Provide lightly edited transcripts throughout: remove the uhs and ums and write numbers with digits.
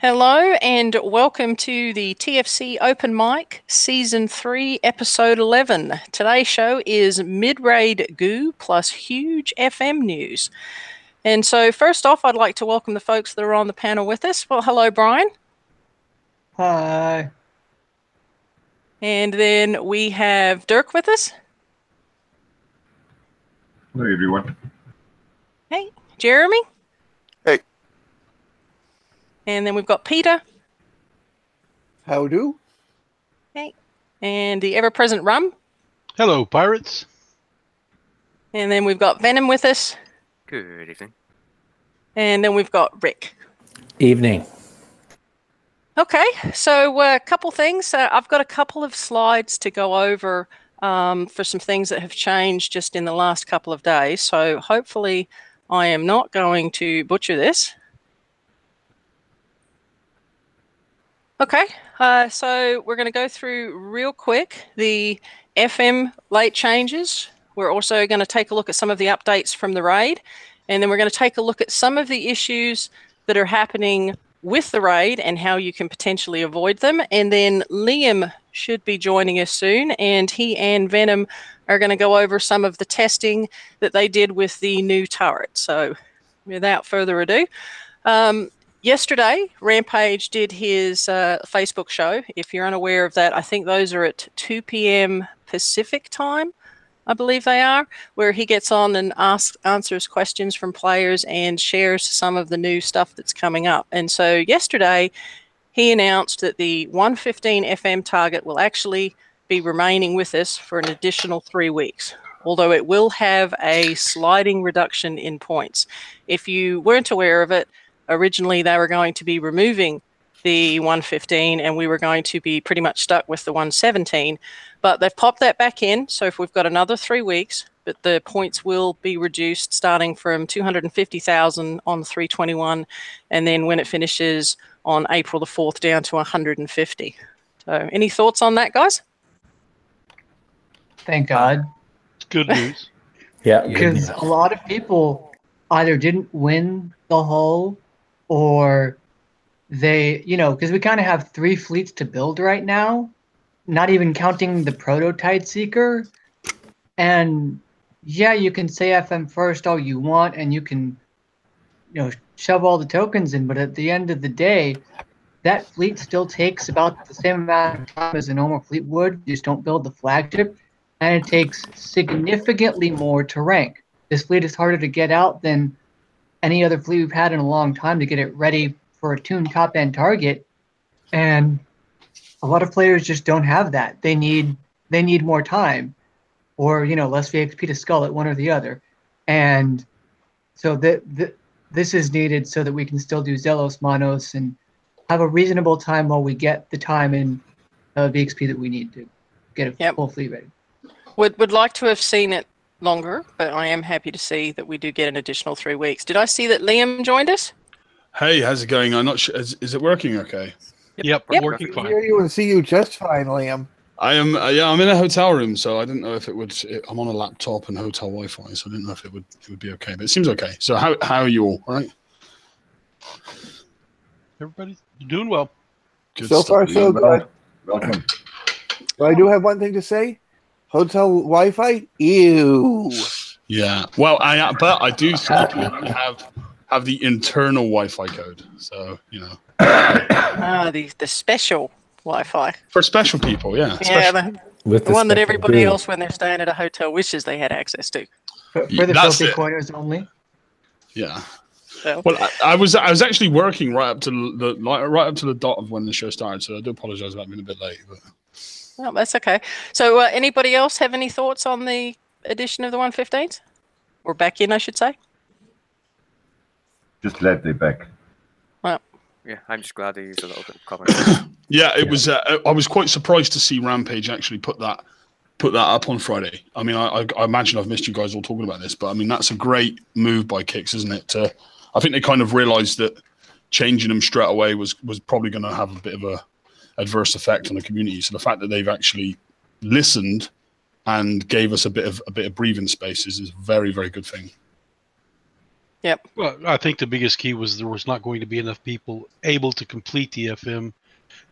Hello and welcome to the TFC Open Mic Season 3, Episode 11. Today's show is Mid-Raid Goo plus huge FM news. And so first off, I'd like to welcome the folks that are on the panel with us. Well, hello, Brian. Hi. And then we have Dirk with us. Hello, everyone. Hey, Jeremy. Hey. And then we've got Peter. How do? Hey. And the ever-present Rum. Hello, pirates. And then we've got Venom with us. Good evening. And then we've got Rick. Evening. Okay, so a couple things. I've got a couple of slides to go over for some things that have changed just in the last couple of days. So hopefully I am not going to butcher this. Okay, so we're going to go through real quick the FM late changes. We're also going to take a look at some of the updates from the raid, and then we're going to take a look at some of the issues that are happening with the raid and how you can potentially avoid them. And then Liam should be joining us soon, and he and Venom are going to go over some of the testing that they did with the new turret. So without further ado, yesterday, Rampage did his Facebook show. If you're unaware of that, I think those are at 2 p.m. Pacific time, I believe they are, where he gets on and answers questions from players and shares some of the new stuff that's coming up. And so yesterday, he announced that the 115 FM target will actually be remaining with us for an additional 3 weeks, although it will have a sliding reduction in points. If you weren't aware of it, originally, they were going to be removing the 115 and we were going to be pretty much stuck with the 117, but they've popped that back in. So if we've got another 3 weeks, but the points will be reduced starting from 250,000 on 321, and then when it finishes on April the 4th down to 150. So any thoughts on that, guys? Thank God. It's good news. Yeah, Because a lot of people either didn't win the hull or they, because we kind of have 3 fleets to build right now, not even counting the prototype seeker. And yeah, you can say FM first all you want and you can, shove all the tokens in, but at the end of the day, that fleet still takes about the same amount of time as a normal fleet would. You just don't build the flagship, and it takes significantly more to rank. This fleet is harder to get out than any other fleet we've had in a long time to get it ready for a tuned top-end target, and a lot of players just don't have that. They need more time, or less VXP to skull it, one or the other, and so this is needed so that we can still do Zelos Monos and have a reasonable time while we get the time in VXP that we need to get a full fleet ready. Would like to have seen it longer, but I am happy to see that we do get an additional 3 weeks. Did I see that Liam joined us? Hey, how's it going? I'm not sure. Is it working okay? Yep. Working fine. I hear you and see you just fine, Liam. I am. I'm in a hotel room, so I didn't know if it would. I'm on a laptop and hotel Wi-Fi, so I didn't know if it would be okay. But it seems okay. So how are you all? All right. Everybody's doing well. Good So stuff. far, so good. Welcome. But I do have one thing to say. Hotel Wi-Fi? Ew. Yeah. Well, but I do think we have the internal Wi-Fi code, so The special Wi-Fi. for special people, yeah. Yeah, with the one that special everybody goo. else, when they're staying at a hotel, wishes they had access to. For the That's filthy it. coiners only. Yeah. So, Well, I was actually working right up to the dot of when the show started, so I do apologize about being a bit late. But well, that's okay. So anybody else have any thoughts on the addition of the 115s? Or back in, I should say. Just glad they're back. Well, Yeah, I'm just glad they used a little bit of cover. yeah, it was. I was quite surprised to see Rampage actually put that up on Friday. I mean, I imagine I've missed you guys all talking about this, but I mean that's a great move by Kicks, isn't it? I think they kind of realised that changing them straight away was probably going to have a bit of a adverse effect on the community. So the fact that they've actually listened and gave us a bit of breathing space is a very, very good thing. Yep. Well, I think the biggest key was there was not going to be enough people able to complete the FM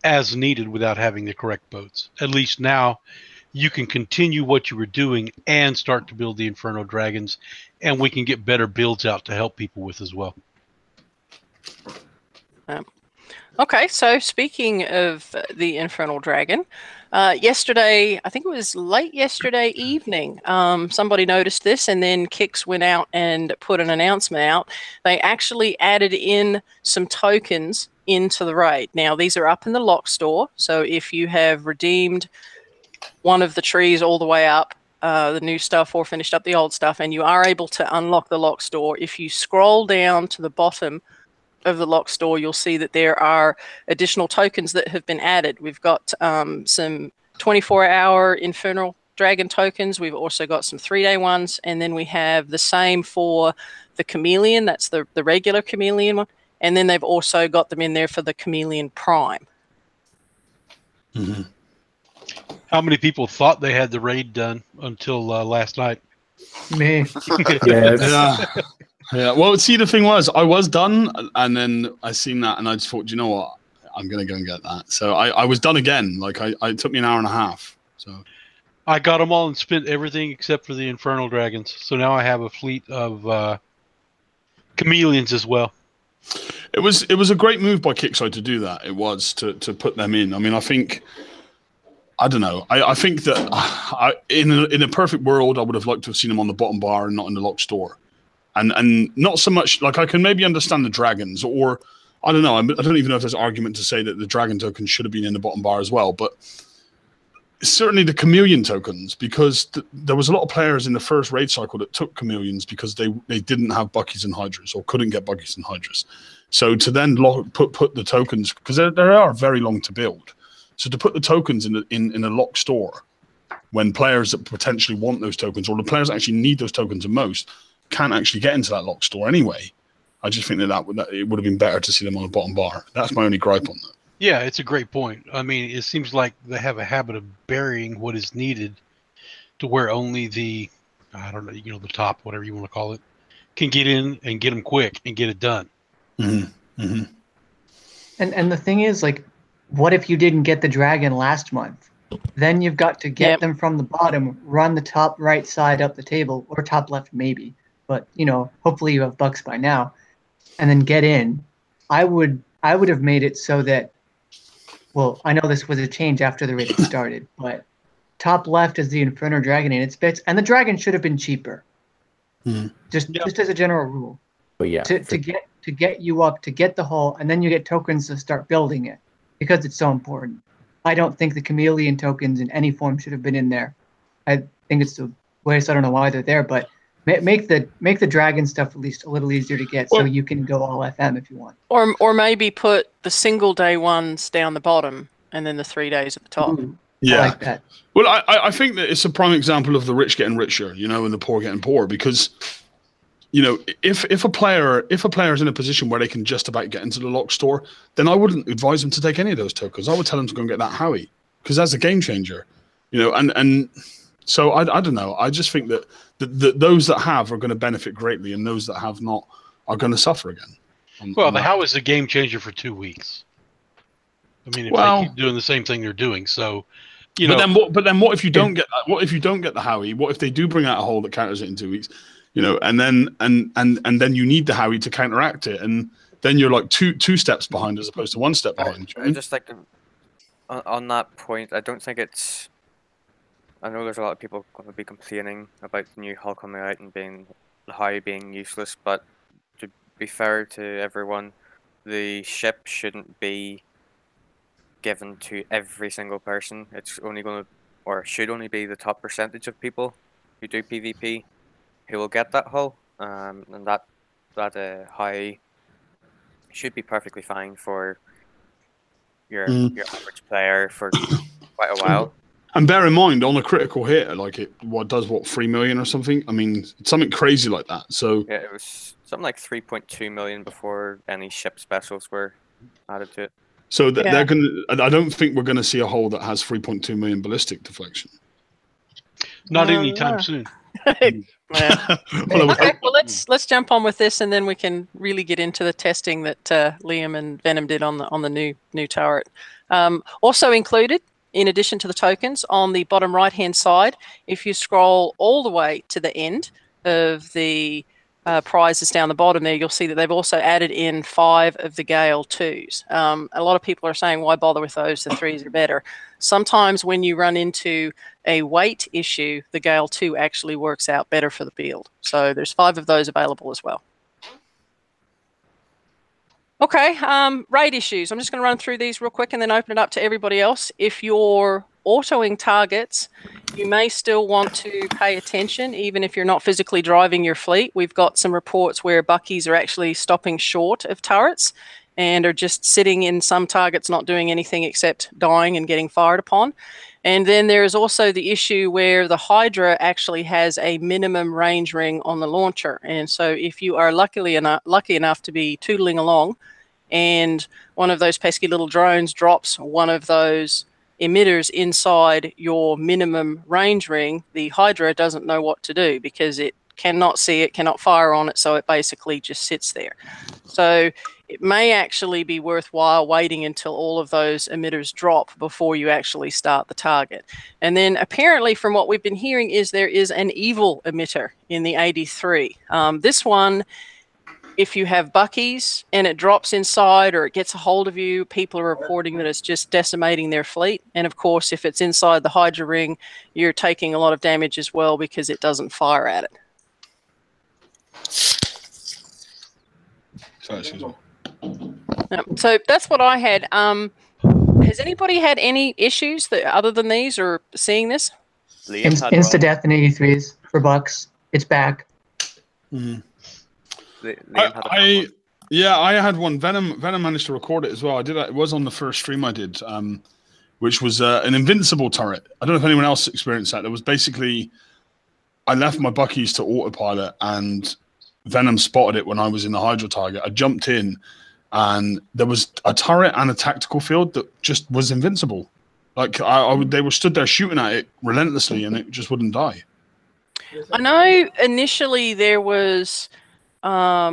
as needed without having the correct boats. At least now you can continue what you were doing and start to build the Inferno Dragons, and we can get better builds out to help people with as well. Okay, so speaking of the Infernal Dragon, yesterday, I think it was late yesterday evening, somebody noticed this, and then Kix went out and put an announcement out. They actually added in some tokens into the raid. Now, these are up in the lock store, so if you have redeemed one of the trees all the way up, the new stuff, or finished up the old stuff, and you are able to unlock the lock store, if you scroll down to the bottom of the lock store, you'll see that there are additional tokens that have been added. We've got some 24-hour Infernal Dragon tokens. We've also got some 3-day ones, and then we have the same for the Chameleon. That's the regular Chameleon one, and then they've also got them in there for the Chameleon Prime. Mm-hmm. How many people thought they had the raid done until last night? Me. Yes. Yeah. Well, see, the thing was, I was done, and then I seen that, and I just thought, you know what, I'm gonna go and get that. So I was done again. Like it took me an hour and a half. So I got them all and spent everything except for the Infernal Dragons. So now I have a fleet of chameleons as well. it was a great move by Kickside to do that. It was to put them in. I mean, I don't know. I think that in a perfect world, I would have liked to have seen them on the bottom bar and not in the lock store. And not so much, like, I can maybe understand the dragons, or I don't know. I don't even know if there's argument to say that the dragon tokens should have been in the bottom bar as well. But certainly the chameleon tokens, because there was a lot of players in the first raid cycle that took chameleons because they didn't have buckies and hydras, or couldn't get buckies and hydras. So to then put the tokens, because they are very long to build. So to put the tokens in a lock store, when players that potentially want those tokens, or the players that actually need those tokens the most, can't actually get into that lock store anyway. I just think that it would have been better to see them on the bottom bar. That's my only gripe on that. Yeah, it's a great point. I mean, it seems like they have a habit of burying what is needed to where only the, I don't know, the top, whatever you want to call it, can get in and get them quick and get it done. Mm-hmm. Mm-hmm. And the thing is, like, what if you didn't get the dragon last month? Then you've got to get them from the bottom, run the top right side up the table, or top left maybe. But, hopefully you have bucks by now, and then get in. I would have made it so that, well, I know this was a change after the raid started, but top left is the Inferno Dragon in its bits, and the dragon should have been cheaper. Mm-hmm. Just as a general rule. But yeah, to get you up, to get the hull, and then you get tokens to start building it, because it's so important. I don't think the chameleon tokens in any form should have been in there. I think it's the waste. I don't know why they're there, but make the dragon stuff at least a little easier to get, so you can go all FM if you want. Or maybe put the single day ones down the bottom and then the 3 days at the top. Ooh, Yeah. I like that. Well, I think that it's a prime example of the rich getting richer, and the poor getting poor, because if a player is in a position where they can just about get into the lock store, then I wouldn't advise them to take any of those tokens. I would tell them to go and get that Howie, because that's a game changer, and so I don't know. I just think that those that have are going to benefit greatly, and those that have not are going to suffer again. The Howie is a game changer for 2 weeks. I mean, if they keep doing the same thing they're doing, so But then what if you don't get that? What if you don't get the Howie? What if they do bring out a hole that counters it in 2 weeks? And then you need the Howie to counteract it, and then you're like two steps behind as opposed to one step behind. I just like on that point. I don't think it's. I know there's a lot of people going to be complaining about the new hull coming out and the Howie being useless, but to be fair to everyone, the ship shouldn't be given to every single person. It's only going to, or should only be, the top percentage of people who do PvP who will get that hull, and that Howie should be perfectly fine for your average player for quite a while. And bear in mind, on a critical hit, like it does 3 million or something? I mean, it's something crazy like that. So yeah, it was something like 3.2 million before any ship specials were added to it. So they're going to. I don't think we're going to see a hull that has 3.2 million ballistic deflection. Not anytime soon. Yeah. Okay, well let's jump on with this, and then we can really get into the testing that Liam and Venom did on the new turret. Also included, in addition to the tokens, on the bottom right hand side, if you scroll all the way to the end of the prizes down the bottom there, you'll see that they've also added in 5 of the Gale 2s. A lot of people are saying, why bother with those? The 3s are better. Sometimes when you run into a weight issue, the Gale 2 actually works out better for the field. So there's 5 of those available as well. Okay, raid issues. I'm just going to run through these real quick and then open it up to everybody else. If you're autoing targets, you may still want to pay attention, even if you're not physically driving your fleet. We've got some reports where buckies are actually stopping short of turrets and are just sitting in some targets not doing anything except dying and getting fired upon. And then there is also the issue where the Hydra actually has a minimum range ring on the launcher. And so if you are lucky enough to be tootling along and one of those pesky little drones drops one of those emitters inside your minimum range ring, the Hydra doesn't know what to do because it cannot see it, cannot fire on it, so it basically just sits there. So it may actually be worthwhile waiting until all of those emitters drop before you actually start the target. And then apparently from what we've been hearing is there is an evil emitter in the 83. This one, if you have buckies and it drops inside or it gets a hold of you, people are reporting that it's just decimating their fleet. And of course, if it's inside the Hydra ring, you're taking a lot of damage as well because it doesn't fire at it. So that's what I had. Has anybody had any issues other than these or seeing this? Insta-death in 83s for bucks. It's back. Mm-hmm. I had one. Venom managed to record it as well. I did. It was on the first stream I did, which was an invincible turret. I don't know if anyone else experienced that. It was basically, I left my buckies to autopilot, and Venom spotted it when I was in the Hydra target. I jumped in, and there was a turret and a tactical field that just was invincible. Like they were stood there shooting at it relentlessly, and it just wouldn't die. I know initially there was. I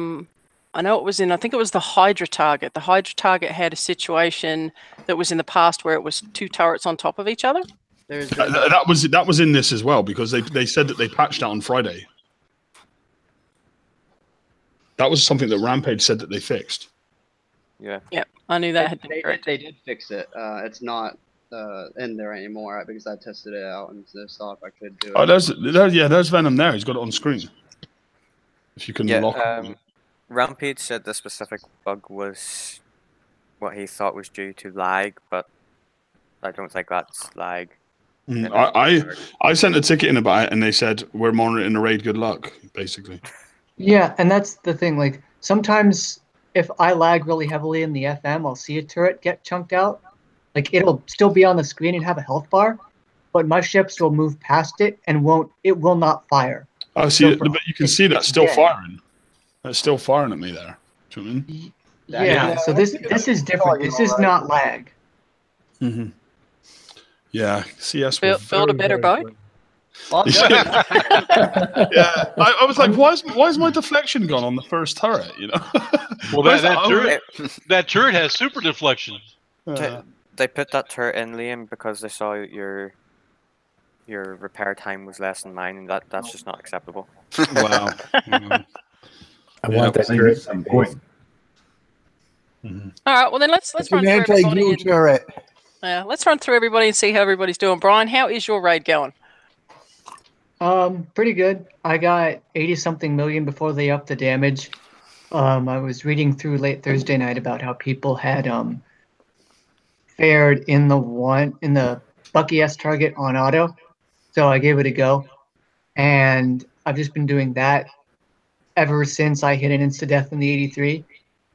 know it was I think it was the Hydra target. The Hydra target had a situation that was in the past where it was 2 turrets on top of each other. That was in this as well because they said that they patched that on Friday. That was something that Rampage said that they fixed. Yeah. Yeah, I knew that had been correct. They did fix it. It's not in there anymore because I tested it out and saw if I could do it. Oh, there's Venom there. He's got it on screen. If you can lock it. Rampage said the specific bug was what he thought was due to lag, but I don't think that's lag. I sent a ticket in about it, and they said we're monitoring the raid. Good luck, basically. Yeah, and that's the thing. Like sometimes, if I lag really heavily in the FM, I'll see a turret get chunked out. Like it'll still be on the screen and have a health bar, but my ships will move past it and it will not fire. Oh, see, but you can see that's still firing. That's still firing at me there. Do you know what I mean? Yeah. So this is different. This is not lag. Mm-hmm. Yeah. CS build a better boat. Yeah. I was like, why is my deflection gone on the first turret? You know. Well, that turret has super deflection. They put that turret in, Liam, because they saw your repair time was less than mine, and that's just not acceptable. Wow. I want that turret. Mm-hmm. All right, well then let's run through everybody. Let's run through everybody and see how everybody's doing. Brian, how is your raid going? Pretty good. I got 80-something million before they upped the damage. I was reading through late Thursday night about how people had fared in the Bucky S target on auto, so I gave it a go, and I've just been doing that ever since I hit an insta-death in the 83,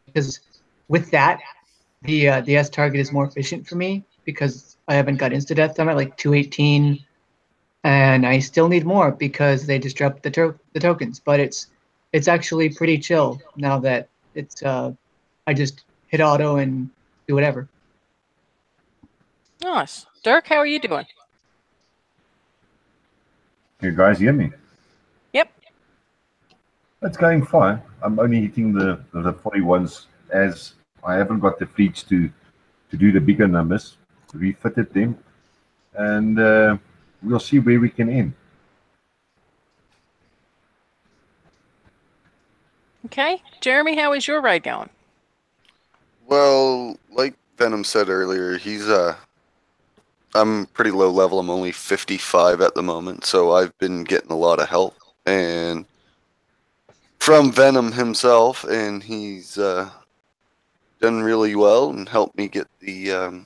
because with that, the S target is more efficient for me because I haven't got insta-death. I'm at like 218, and I still need more because they disrupt the tokens. But it's actually pretty chill now that it's I just hit auto and do whatever. Nice. Dirk, how are you doing? You guys hear me? It's going fine. I'm only hitting the 41s as I haven't got the fleets to do the bigger numbers. Refitted them, and we'll see where we can end. Okay, Jeremy, how is your raid going? Well, like Venom said earlier, I'm pretty low level. I'm only 55 at the moment, so I've been getting a lot of help and from Venom himself, and he's done really well and helped me get the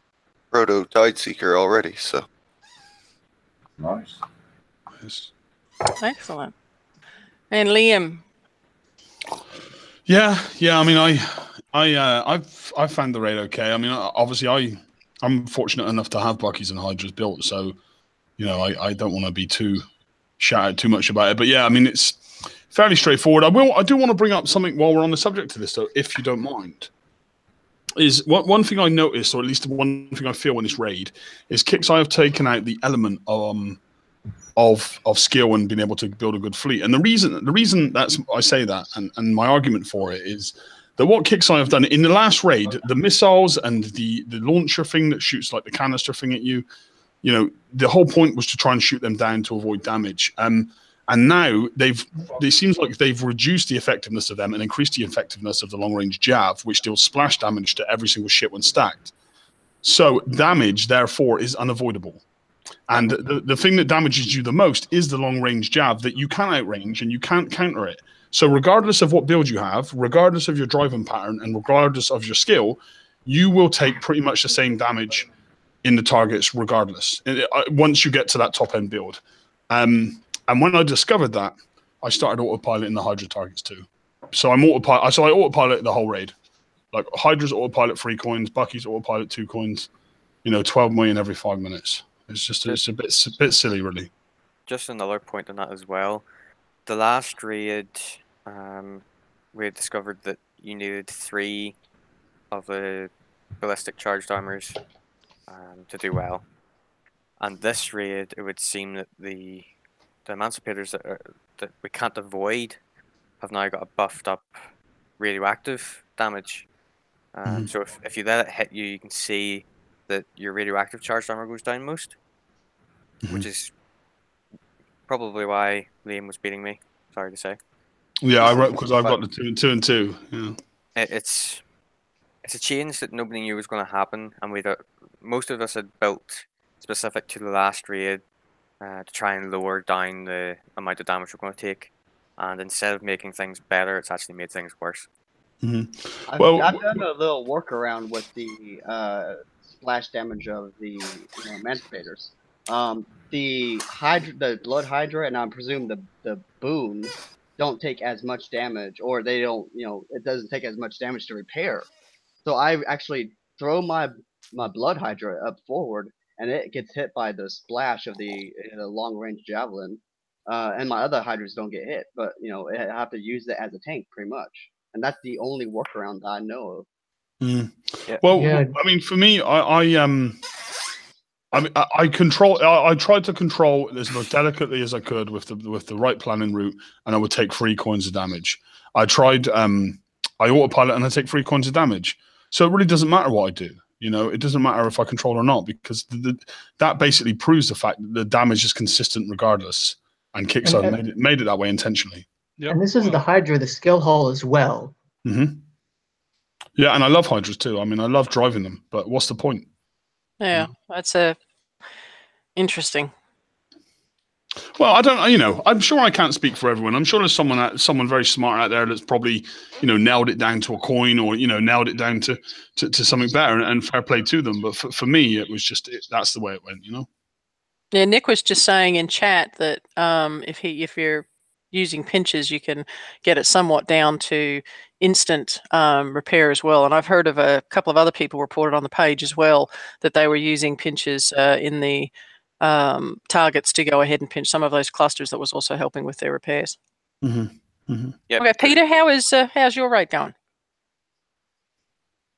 Proto Tideseeker already. So nice. Excellent. And Liam. Yeah. I mean, I've found the raid okay. I mean, obviously, I'm fortunate enough to have Bucky's and Hydras built, so I don't want to be too shout too much about it. But yeah, I mean, it's fairly straightforward. I do want to bring up something while we're on the subject of this, though, if you don't mind. Is one thing I noticed, or at least one thing I feel in this raid, is Kix I have taken out the element of skill and being able to build a good fleet. And the reason that's I say that, and my argument for it is that what Kix I have done in the last raid, the missiles and the launcher thing that shoots like the canister thing at you, the whole point was to try and shoot them down to avoid damage. And now it seems like they've reduced the effectiveness of them and increased the effectiveness of the long-range jab, which deals splash damage to every single ship when stacked. So damage, therefore, is unavoidable. And the thing that damages you the most is the long-range jab that you can't outrange and you can't counter it. So regardless of what build you have, regardless of your driving pattern, and regardless of your skill, you will take pretty much the same damage in the targets regardless, once you get to that top-end build. And when I discovered that, I started autopiloting the Hydra targets too. So I autopilot the whole raid. Like Hydra's autopilot 3 coins, Bucky's autopilot 2 coins, 12 million every 5 minutes. It's a bit silly, really. Just another point on that as well. The last raid, we had discovered that you needed 3 of the ballistic charged armors to do well. And this raid, it would seem that the emancipators that we can't avoid have now got a buffed up radioactive damage. So if you let it hit you, you can see that your radioactive charged armor goes down most, which is probably why Liam was beating me. Sorry to say. Yeah, I wrote because I've got the 2 and 2. Yeah, it's a change that nobody knew was going to happen, and most of us had built specific to the last raid to try and lower down the amount of damage we're going to take, and instead of making things better, it's actually made things worse. I've done a little workaround with the splash damage of the emancipators. The blood Hydra, and I presume the boon don't take as much damage, or they don't, it doesn't take as much damage to repair. So I actually throw my blood Hydra up forward, and it gets hit by the splash of the long range javelin, and my other Hydras don't get hit, but I have to use it as a tank pretty much, and that's the only workaround that I know of. Yeah. Well, yeah. I mean, for me, I tried to control it as delicately as I could with the right planning route, and I would take 3 coins of damage. I tried, I autopilot and I take 3 coins of damage. So it really doesn't matter what I do. It doesn't matter if I control or not, because that basically proves the fact that the damage is consistent regardless. And Kickstarter made it that way intentionally. Yep. And this is the Hydra, the skill hall as well. Mm-hmm. Yeah, and I love Hydras too. I mean, I love driving them, but what's the point? Yeah, that's interesting. Well, I don't. I'm sure I can't speak for everyone. I'm sure there's someone very smart out there that's probably, nailed it down to a coin, or nailed it down to something better. And fair play to them. But for me, it was just that's the way it went. Yeah, Nick was just saying in chat that if you're using pinches, you can get it somewhat down to instant repair as well. And I've heard of a couple of other people reported on the page as well that they were using pinches in the targets to go ahead and pinch some of those clusters. That was also helping with their repairs. Mm-hmm. Mm-hmm. Yep. Okay, Peter, how's your raid going?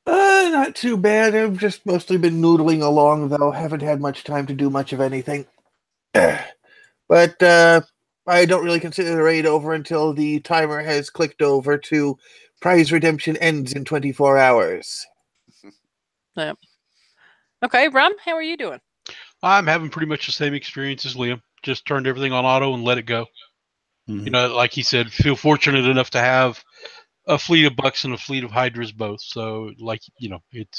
Not too bad. I've just mostly been noodling along, though. Haven't had much time to do much of anything. But I don't really consider the raid over until the timer has clicked over to prize redemption ends in 24 hours. Yeah. Okay, Rum, how are you doing? I'm having pretty much the same experience as Liam. Just turned everything on auto and let it go. You know, like he said, feel fortunate enough to have a fleet of bucks and a fleet of hydras both. So, like, you know, it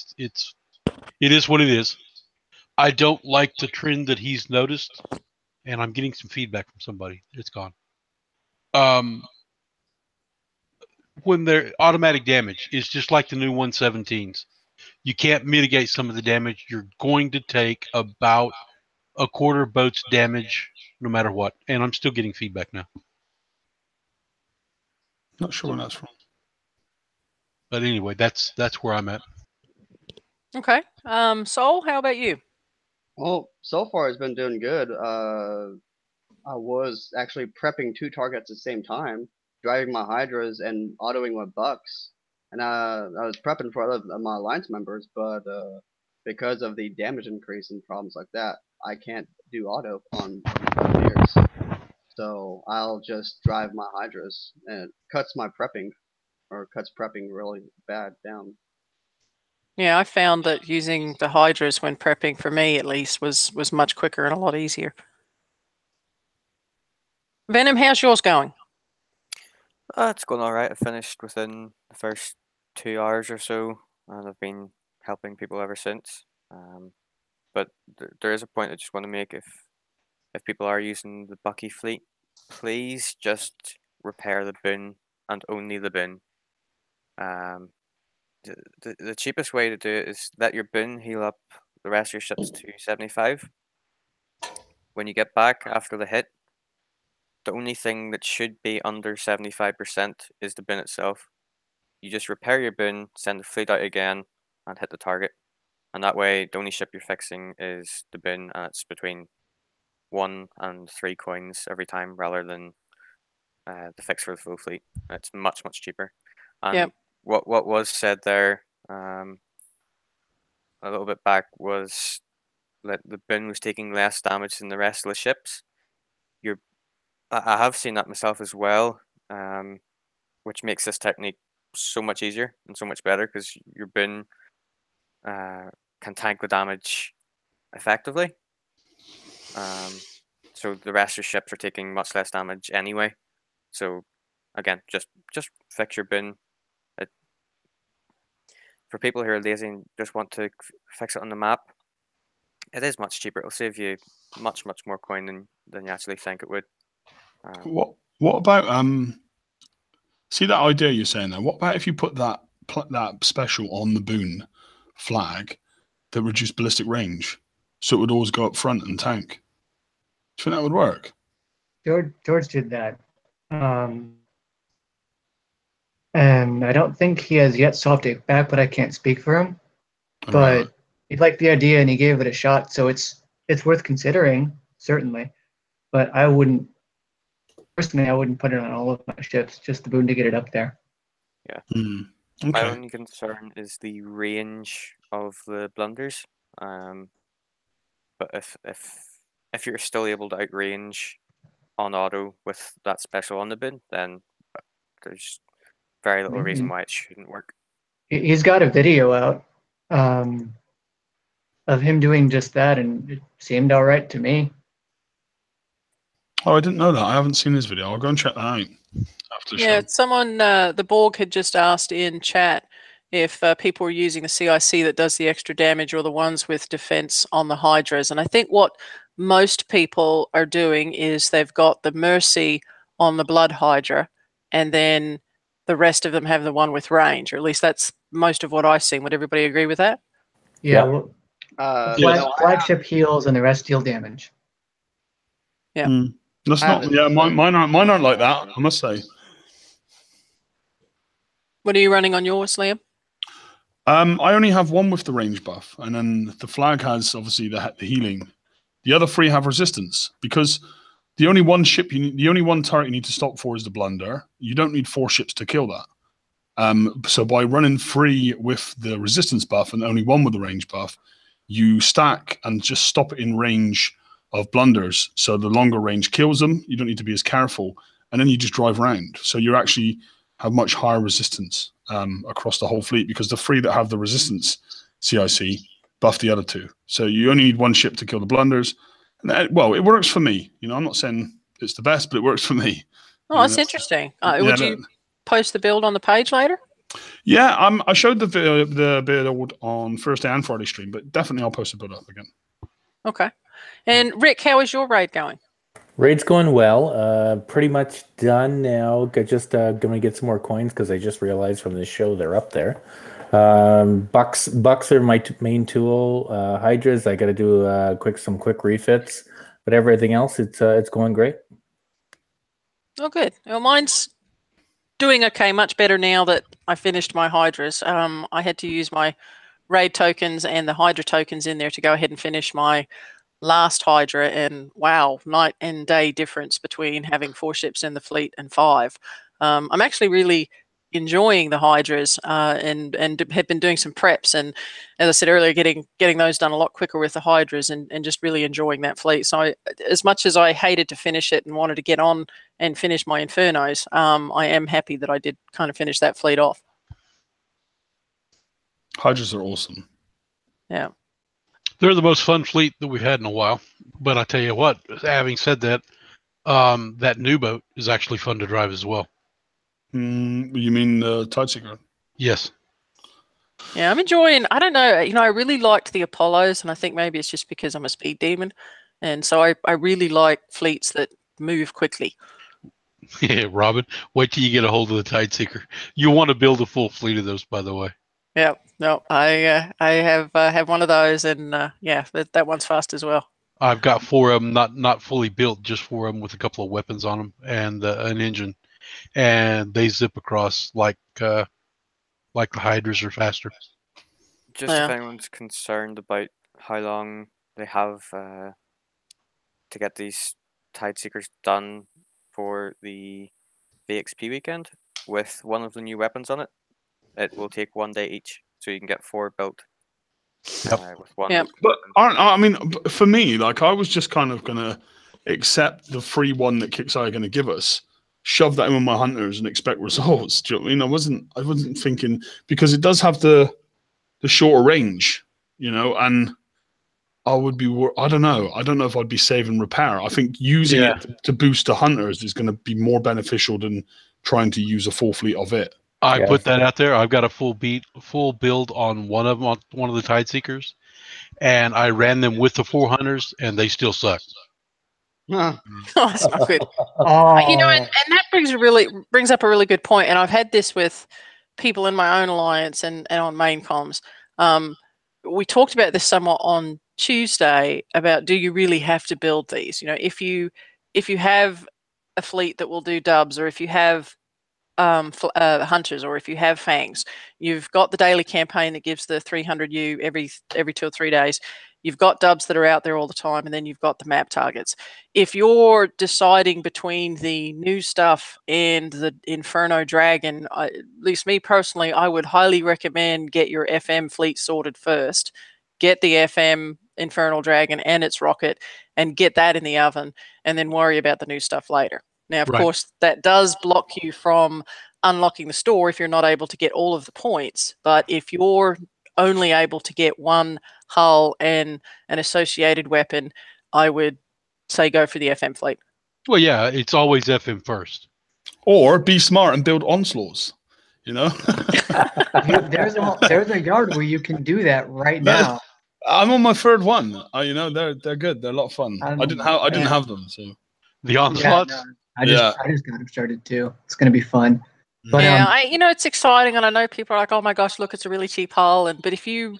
is what it is. I don't like the trend that he's noticed, and I'm getting some feedback from somebody. It's gone. When they're automatic damage, it's just like the new 117s. You can't mitigate some of the damage. You're going to take about a quarter boat's damage no matter what. And I'm still getting feedback now. Not sure where that's from. But anyway, that's where I'm at. Okay. Soul, how about you? Well, so far it's been doing good. I was actually prepping 2 targets at the same time, driving my hydras and autoing my bucks, and I was prepping for other of my alliance members, but because of the damage increase and problems like that, I can't do auto on Buccaneers. So I'll just drive my hydras, and it cuts my prepping, or cuts prepping really bad down. Yeah, I found that using the hydras when prepping, for me at least, was much quicker and a lot easier. Venom, how's yours going? It's going all right. I finished within the first 2 hours or so, and I've been helping people ever since. But there is a point I just want to make. If people are using the Bucky fleet, please just repair the bin and only the bin. The cheapest way to do it is let your bin heal up the rest of your ships to 75. When you get back after the hit, the only thing that should be under 75% is the bin itself. You just repair your bin, send the fleet out again, and hit the target. And that way, the only ship you're fixing is the bin, and it's between 1 and 3 coins every time, rather than the fix for the full fleet. It's much, much cheaper. And Yep. what was said there a little bit back was that the bin was taking less damage than the rest of the ships. I have seen that myself as well, which makes this technique so much easier and so much better, because your bin can tank the damage effectively. So the rest of your ships are taking much less damage anyway. So again, just fix your bin. For people who are lazy and just want to fix it on the map, it is much cheaper. It'll save you much more coin than you actually think it would. What about see that idea you're saying there? What about if you put that special on the boon flag that reduced ballistic range, so it would always go up front and tank? Do you think that would work? George did that, and I don't think he has yet swapped it back, but I can't speak for him. But he liked the idea and he gave it a shot, so it's worth considering, certainly. But I wouldn't put it on all of my ships, just the boon to get it up there. Yeah. Okay. My only concern is the range of the blunders. But if you're still able to outrange on auto with that special on the bin, then there's very little reason why it shouldn't work. He's got a video out of him doing just that, and it seemed all right to me. Oh, I didn't know that. I haven't seen this video. I'll go and check that out after the show. Someone, the Borg had just asked in chat if people were using the CIC that does the extra damage or the ones with defense on the Hydras. And I think what most people are doing is they've got the Mercy on the Blood Hydra, and then the rest of them have the one with range, or at least that's most of what I've seen. Would everybody agree with that? Yeah. Flagship heals and the rest deal damage. Yeah. That's not. Yeah, mine aren't like that, I must say. What are you running on yours, Liam? I only have one with the range buff, and then the flag has obviously the healing. The other 3 have resistance, because the only one turret you need to stop for is the blunder. You don't need 4 ships to kill that. So by running 3 with the resistance buff and only 1 with the range buff, you stack and just stop it in range of blunders. So the longer range kills them. You don't need to be as careful. And then you just drive around. So you actually have much higher resistance across the whole fleet, because the 3 that have the resistance CIC buff the other 2. So you only need 1 ship to kill the blunders. And that, well, it works for me. You know, I'm not saying it's the best, but it works for me. Oh, that's interesting. Would you post the build on the page later? Yeah, I showed the build on Thursday and Friday stream, but definitely I'll post the build up again. Okay. And Rick, how is your raid going? Raid's going well. Pretty much done now. Just going to get some more coins because I just realized from this show they're up there. Bucks are my main tool. Hydras, I got to do some quick refits, but everything else it's going great. Oh, good. Well, mine's doing okay, much better now that I finished my Hydras. I had to use my raid tokens and the Hydra tokens in there to go ahead and finish my last Hydra, and wow, night and day difference between having 4 ships in the fleet and 5. I'm actually really enjoying the Hydras and have been doing some preps, and as I said earlier, getting those done a lot quicker with the Hydras, and just really enjoying that fleet. So as much as I hated to finish it and wanted to get on and finish my Infernos, I am happy that I did kind of finish that fleet off. Hydras are awesome. Yeah. They're the most fun fleet that we've had in a while. But I tell you what, having said that, that new boat is actually fun to drive as well. You mean the Tideseeker? Yes. Yeah, I'm enjoying, I don't know, I really liked the Apollos, and I think maybe it's just because I'm a speed demon. And so I really like fleets that move quickly. Yeah, Robin, wait till you get a hold of the Tideseeker. You want to build a full fleet of those, by the way. Yeah, no, I have one of those, and yeah, that one's fast as well. I've got 4 of them, not fully built, just 4 of them with a couple of weapons on them and an engine, and they zip across like the Hydras are faster. Just if anyone's concerned about how long they have to get these Tideseekers done for the VXP weekend, with one of the new weapons on it, it will take 1 day each, so you can get 4 built. With one. Yep. But I mean, for me, like, I was just kind of gonna accept the free one that Kickstarter are gonna give us, shove that in with my hunters, and expect results. Do you know what I mean? I wasn't thinking, because it does have the shorter range, and I would be. I don't know if I'd be saving repair. I think using it to boost the hunters is going to be more beneficial than trying to use a full fleet of it. I put that out there. I've got a full build on one of them, on one of the Tideseekers, and I ran them with the 4 hunters, and they still suck. Oh, that's not good. And that brings up a really good point. And I've had this with people in my own alliance and on main comms. We talked about this somewhat on Tuesday about, do you really have to build these? If you have a fleet that will do dubs, or if you have hunters, or if you have fangs, you've got the daily campaign that gives the 300 U every 2 or 3 days. You've got dubs that are out there all the time, and then you've got the map targets. If you're deciding between the new stuff and the Inferno Dragon, at least me personally, I would highly recommend get your FM fleet sorted first. Get the FM Infernal Dragon and its rocket, and get that in the oven, and then worry about the new stuff later. Now, of course, that does block you from unlocking the store if you're not able to get all of the points. But if you're only able to get one hull and an associated weapon, I would say go for the FM fleet. Well, yeah, it's always FM first. Or be smart and build onslaughts. There's a yard where you can do that right now. I'm on my 3rd one. They're good. They're a lot of fun. I didn't have them. So the onslaughts. Yeah, no, I just got them started too. It's going to be fun. But, it's exciting, and I know people are like, "Oh my gosh, look, it's a really cheap hull." But if you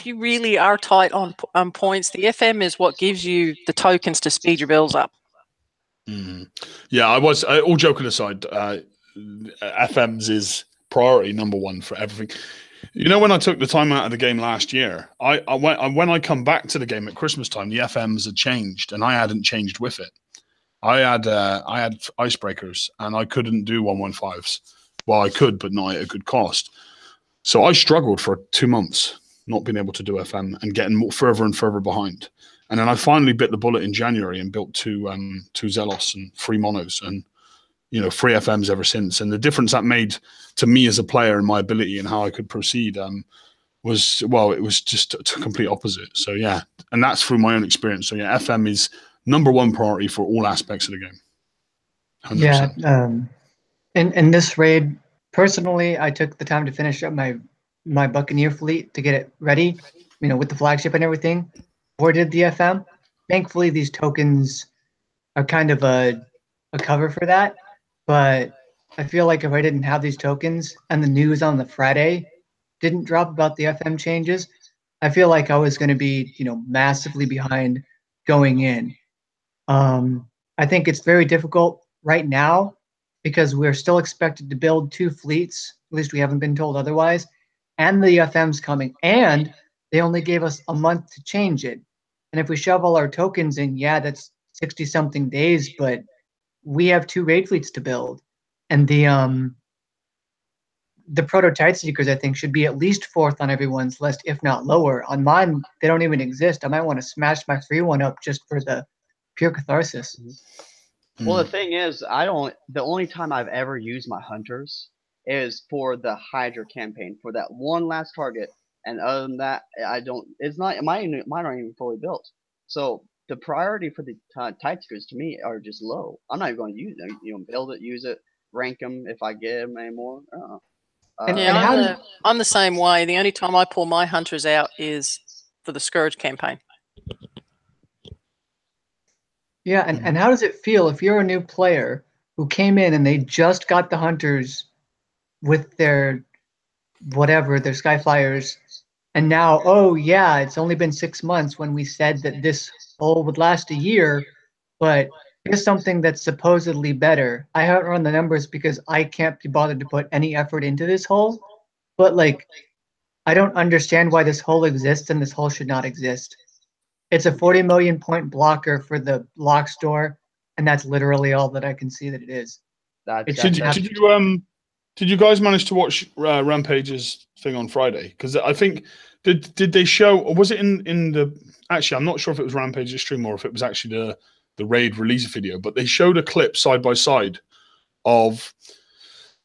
really are tight on points, the FM is what gives you the tokens to speed your builds up. Mm-hmm. Yeah, all joking aside, FMs is priority number 1 for everything. When I took the time out of the game last year, when I come back to the game at Christmas time, the FMs had changed, and I hadn't changed with it. I had icebreakers, and I couldn't do 115s. Well, I could, but not at a good cost. So I struggled for 2 months, not being able to do FM and getting further and further behind. And then I finally bit the bullet in January and built two Zelos and 3 monos and 3 FMs ever since. And the difference that made to me as a player and my ability and how I could proceed was it was just a complete opposite. So yeah, and that's through my own experience. So yeah, FM is #1 priority for all aspects of the game. 100%. Yeah, in this raid, personally, I took the time to finish up my Buccaneer fleet to get it ready, with the flagship and everything. Or did the FM. Thankfully, these tokens are kind of a cover for that. But I feel like if I didn't have these tokens and the news on the Friday didn't drop about the FM changes, I feel like I was going to be, massively behind going in. I think it's very difficult right now because we're still expected to build 2 fleets. At least we haven't been told otherwise. And the FM's coming. And they only gave us a month to change it. And if we shove all our tokens in, yeah, that's 60-something days, but we have 2 raid fleets to build. And the prototype seekers, I think, should be at least 4th on everyone's list, if not lower. On mine, they don't even exist. I might want to smash my free one up just for the pure catharsis. Well, the thing is, the only time I've ever used my hunters is for the Hydra campaign, for that one last target. And other than that, mine aren't even fully built. So the priority for the tight seekers to me are just low. I'm not even going to use them. Build it, use it, rank them if I get them anymore. I'm the same way. The only time I pull my hunters out is for the Scourge campaign. Yeah, and how does it feel if you're a new player who came in and they just got the hunters with their Skyflyers, and now, oh yeah, it's only been 6 months when we said that this hole would last a year, but here's something that's supposedly better. I haven't run the numbers because I can't be bothered to put any effort into this hole, but I don't understand why this hole exists and this hole should not exist. It's a 40 million point blocker for the lock store, and that's literally all that I can see that it is. Did you guys manage to watch Rampage's thing on Friday? Because I think did they show, or was it in the? Actually, I'm not sure if it was Rampage's stream or if it was actually the raid release video. But they showed a clip side by side of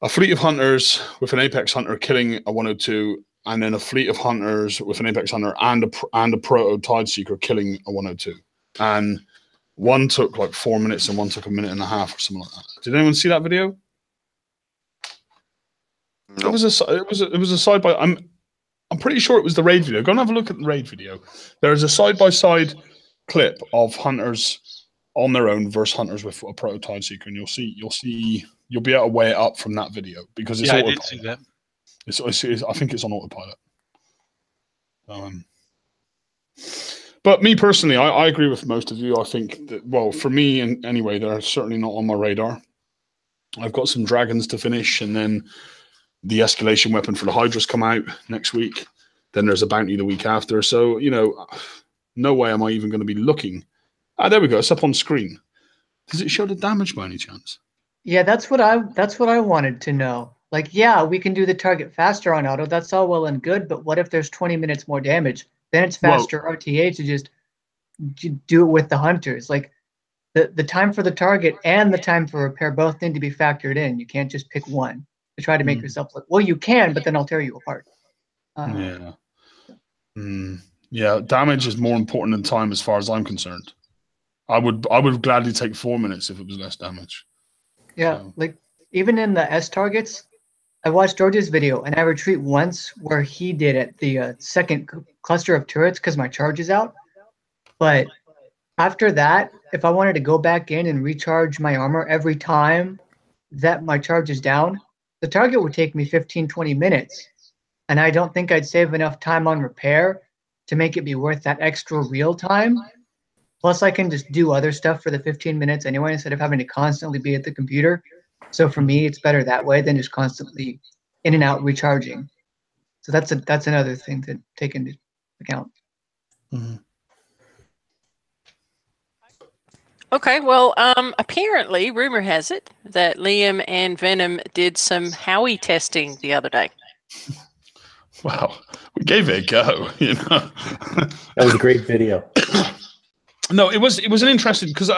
a fleet of hunters with an Apex hunter killing a 102, and then a fleet of hunters with an Apex hunter and a proto Tide Seeker killing a 102. And one took like 4 minutes and one took 1.5 minutes or something like that. Did anyone see that video? No. It was a side by. I'm pretty sure it was the raid video. Go and have a look at the raid video. There is a side by side clip of hunters on their own versus hunters with a proto Tide Seeker, and you'll be able to weigh it up from that video because it's I did see that. I think it's on autopilot. But me personally, I agree with most of you. I think that, well, for me anyway, they're certainly not on my radar. I've got some dragons to finish, and then the escalation weapon for the Hydras come out next week. Then there's a bounty the week after. So, no way am I even going to be looking. There we go. It's up on screen. Does it show the damage by any chance? Yeah, that's what I wanted to know. Yeah, we can do the target faster on auto. That's all well and good, but what if there's 20 minutes more damage? Then it's faster RTA to just do it with the hunters. The time for the target and the time for repair both need to be factored in. You can't just pick one to try to make yourself look. Well, you can, but then I'll tear you apart. Yeah, damage is more important than time as far as I'm concerned. I would gladly take 4 minutes if it was less damage. Yeah, even in the S targets, I watched George's video and I retreat once where he did it, the second cluster of turrets because my charge is out. But after that, if I wanted to go back in and recharge my armor every time that my charge is down, the target would take me 15-20 minutes. And I don't think I'd save enough time on repair to make it be worth that extra real time. Plus, I can just do other stuff for the 15 minutes anyway instead of having to constantly be at the computer. So for me, it's better that way than just constantly in and out recharging. So that's another thing to take into account. Mm-hmm. Okay, well, apparently, rumor has it that Liam and Venom did some Howie testing the other day. Wow, we gave it a go, That was a great video. No, it was an interesting because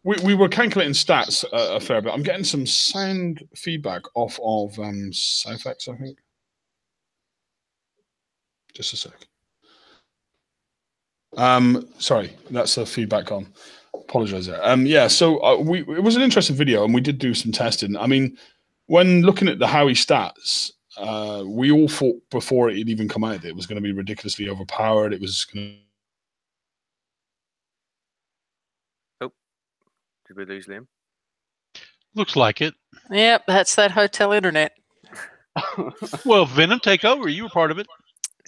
we were calculating stats a fair bit. I'm getting some sound feedback off of SouthX, I think. Just a sec. Sorry, that's the feedback on. Apologize there. Yeah, so it was an interesting video, and we did do some testing. I mean, when looking at the Howie stats, we all thought before it had even come out that it was going to be ridiculously overpowered. It was going to... Oh, did we lose Liam? Looks like it. Yep, that's that hotel internet. Well, Venom, take over. You were part of it.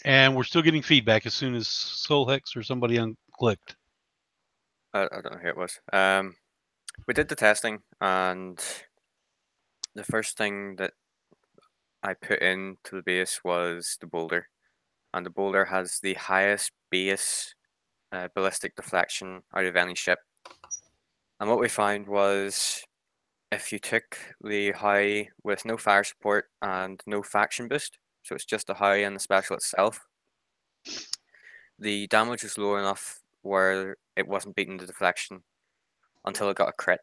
And we're still getting feedback as soon as Solhex or somebody unclicked. I don't know who it was. We did the testing, and the first thing that I put into the base was the boulder. And the boulder has the highest base ballistic deflection out of any ship. And what we found was if you took the Howie with no fire support and no faction boost, so it's just the Howie and the special itself, the damage was low enough where it wasn't beating the deflection until it got a crit,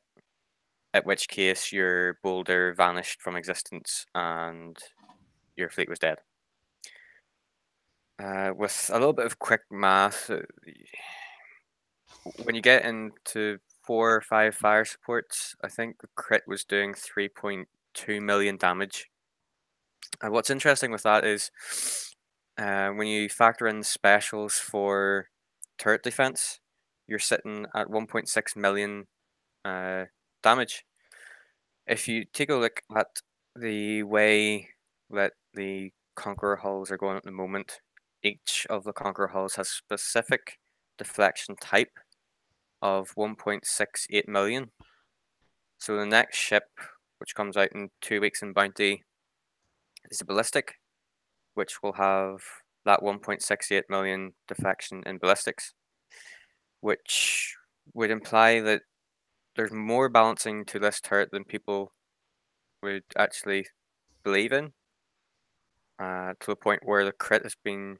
at which case your boulder vanished from existence and your fleet was dead. With a little bit of quick math, when you get into 4 or 5 fire supports, I think the crit was doing 3.2 million damage. And what's interesting with that is when you factor in specials for turret defense, you're sitting at 1.6 million damage. If you take a look at the way that the Conqueror hulls are going at the moment, each of the Conqueror hulls has specific deflection type of 1.68 million. So the next ship, which comes out in 2 weeks in Bounty, is a ballistic, which will have that 1.68 million deflection in ballistics, which would imply that there's more balancing to this turret than people would actually believe in, to the point where the crit has been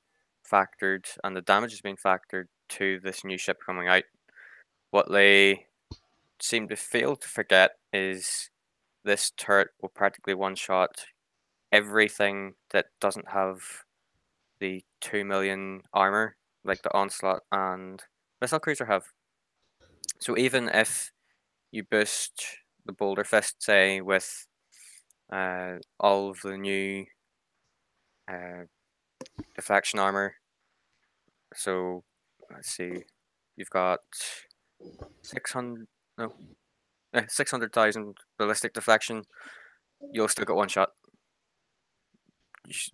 factored and the damage has been factored to this new ship coming out. What they seem to fail to forget is this turret will practically one-shot everything that doesn't have the 2 million armor like the Onslaught and Missile Cruiser have. So even if you boost the Boulder Fist, say, with all of the new deflection armor, so let's see, you've got 600,000 ballistic deflection, you'll still get one shot.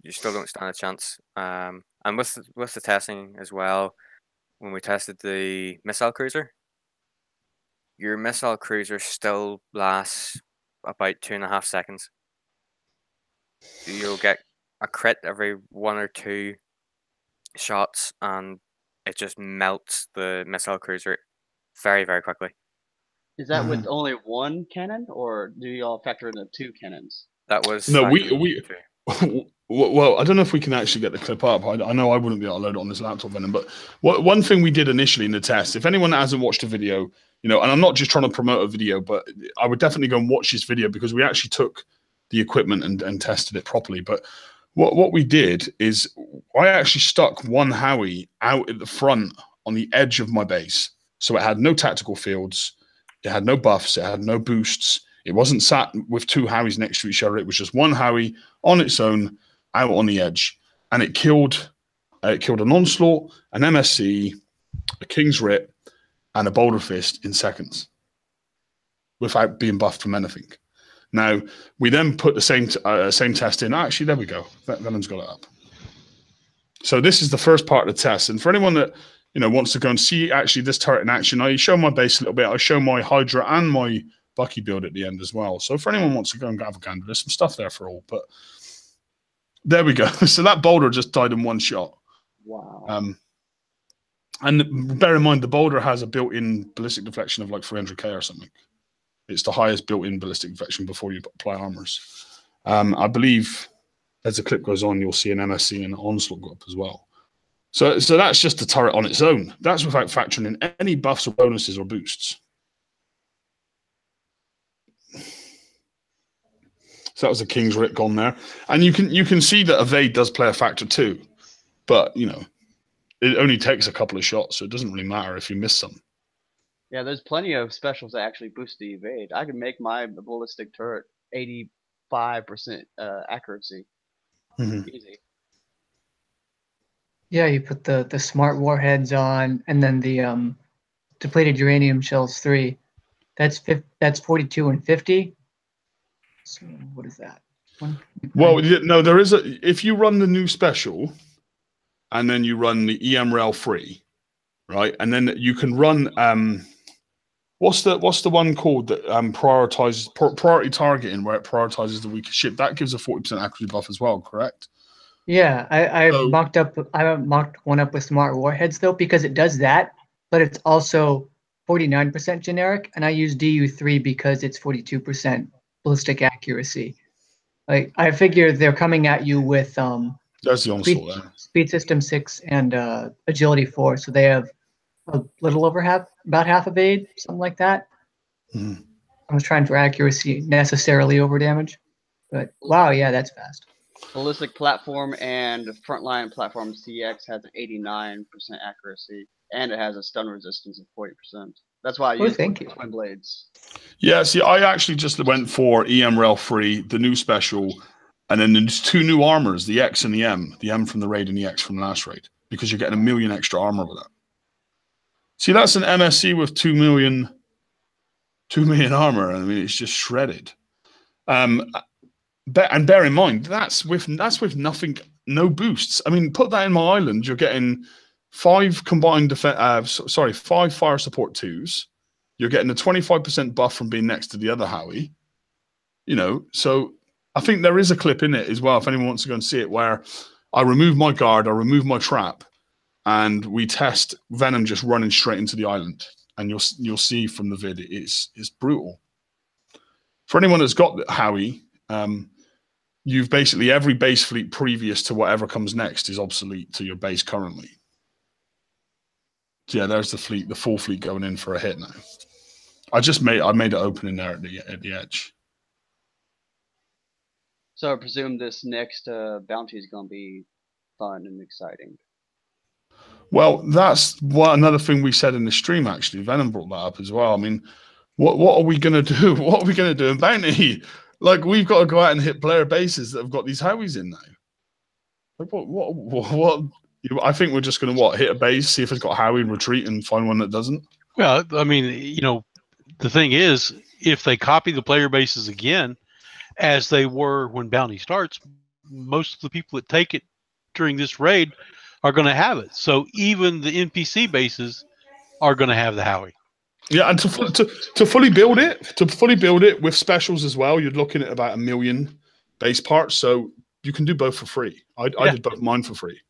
You still don't stand a chance. And with the testing as well, when we tested the Missile Cruiser, your Missile Cruiser still lasts about 2.5 seconds. You'll get a crit every 1 or 2 shots, and it just melts the Missile Cruiser very, very quickly. Is that with only 1 cannon, or do you all factor in the 2 cannons? That was no. We well, I don't know if we can actually get the clip up. I know I wouldn't be able to load it on this laptop, Venom. But one thing we did initially in the test, if anyone hasn't watched a video, and I'm not just trying to promote a video, but I would definitely go and watch this video because we actually took the equipment and tested it properly. But what we did is I actually stuck one Howie out at the front on the edge of my base. So it had no tactical fields. It had no buffs. It had no boosts. It wasn't sat with 2 Howies next to each other. It was just one Howie on its own out on the edge. And it killed an Onslaught, an MSC, a King's Writ, and a Boulder Fist in seconds without being buffed from anything. Now, we then put the same test in. Actually, there we go. Venom's got it up. So this is the first part of the test. And for anyone that wants to go and see actually this turret in action, I show my base a little bit. I show my Hydra and my Bucky build at the end as well. So if anyone wants to go and have a gander, there's some stuff there for all. But there we go. So that boulder just died in 1 shot. Wow. And bear in mind, the boulder has a built-in ballistic deflection of like 300k or something. It's the highest built-in ballistic deflection before you apply armors. I believe as the clip goes on, you'll see an MSC and an Onslaught go up as well. So that's just the turret on its own. That's without factoring in any buffs or bonuses or boosts. So that was a King's Rick gone there. And you can see that evade does play a factor too. But, you know, it only takes a couple of shots, so it doesn't really matter if you miss some. Yeah, there's plenty of specials that actually boost the evade. I can make my ballistic turret 85% accuracy. Easy. Yeah, you put the smart warheads on, and then the depleted uranium shells 3. That's 42 and 50. So what is that? Well, no, there is if you run the new special, and then you run the EM-REL 3, right, and then you can run what's the one called that prioritizes priority targeting, where it prioritizes the weakest ship. That gives a 40% accuracy buff as well, correct? Yeah, I mocked one up with smart warheads though, because it does that, but it's also 49% generic, and I use DU3 because it's 42% ballistic accuracy. Like, I figure they're coming at you with there's the onslaught there. Speed System 6 and Agility 4, so they have a little over about half evade, something like that. I was trying for accuracy, necessarily over damage, but wow, yeah, that's fast. Ballistic platform and frontline platform CX has an 89% accuracy, and it has a stun resistance of 40%. That's why I use twin blades. Yeah, see, I actually just went for EM-REL 3, the new special, and then there's 2 new armors, the X and the M from the raid and the X from the last raid, because you're getting 1 million extra armor with that. See, that's an MSC with 2 million armor. I mean, it's just shredded. And bear in mind, that's with nothing, no boosts. I mean, put that in my island, you're getting 5 combined defense. 5 fire support 2s. You're getting a 25% buff from being next to the other Howie. You know, so I think there is a clip in it as well, if anyone wants to go and see it, where I remove my guard, I remove my trap, and we test Venom just running straight into the island. And you'll see from the vid, it's brutal. For anyone that's got Howie, you've basically every base fleet previous to whatever comes next is obsolete to your base currently. So yeah, there's the fleet, the full fleet going in for a hit now. I made it open in there at the edge. So I presume this next bounty is going to be fun and exciting. Well, that's another thing we said in the stream, actually. Venom brought that up as well. I mean, what are we going to do? What are we going to do in bounty? Like, we've got to go out and hit player bases that have got these Howies in now. Like, what? I think we're just going to hit a base, see if it's got Howie, and retreat, and find one that doesn't. Well, I mean, you know, the thing is, if they copy the player bases again, as they were when bounty starts, most of the people that take it during this raid are going to have it. So even the NPC bases are going to have the Howie. Yeah, and to fully build it with specials as well, you're looking at about 1 million base parts. So you can do both for free. I did both mine for free.